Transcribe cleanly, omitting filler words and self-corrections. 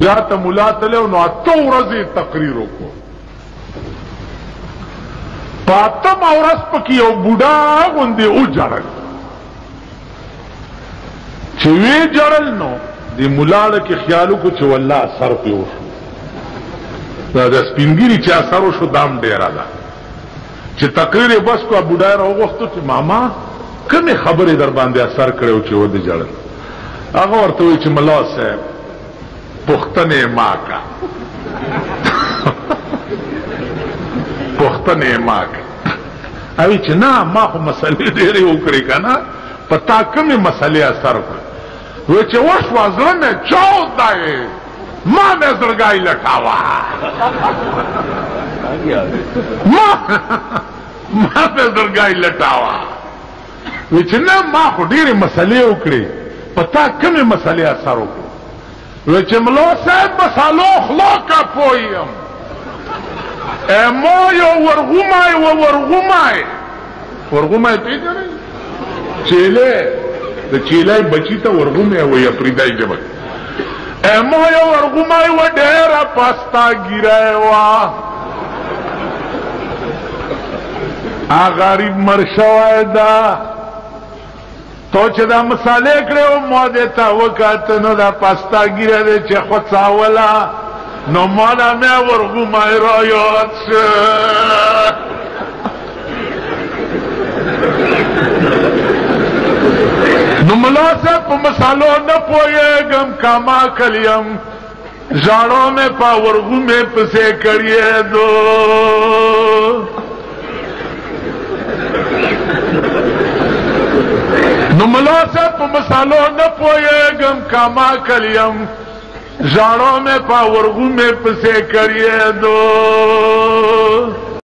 یا ته ملا تلو نو اته ورځې تقریر وکړو. په اتمه ورځ پکې یو بوډا غوندې وجړل. چې وی جړل نو د ملا لکه خیال وکړو چې والله سر پې وشو. دا د سپینګیري چې اثر وشو دام ډېره ده. چې تقریر یې بس کو بوډا یې راوغوښتو چې ماما کومې خبرې در باندې اثر کړی و چې ودې جړل؟ هغه ورته وایي چې ملا صاحب پختنې ما کا پختنې ما کا. اوی چې نه ما خو مسلې ډېرې وکړې که نه په تا کومې مسلې اثر کړ؟ وایي چې وشوه زړه مې چاود دی ما مې زړګی لټاوه ما مې زړګی لټاوه. وایي چې نه ما خو ډېرې مسلې وکړې په تا کومې مسلې اثر وکړ؟ وی چې ملا صاحب مسالو خلاکه پویم ما یو ورغومای و ورغومای ورغومای پیژنئ؟ چیلې د چیلې بچی ته ورغومای وی اپریدای جبل ما یو ورغومای و ډېره پستا ګیرای وا غریب مر شوی ده تو چې دا مسالې کړې و ما دې ته وکاته نو دا پاستا ګیره دی چې خوڅاوله نو ما نه مې ورغومای را یاد شه. نو ملا صاحب په مسالو نه پوهېږم کاما کلیم ژاړو مې په ورغومې پسې کړې دو. نو ملا صاحب په مسالو نه پوهېږم کاما کلیم ژاړو مې په ورغومې پسې کړې دو.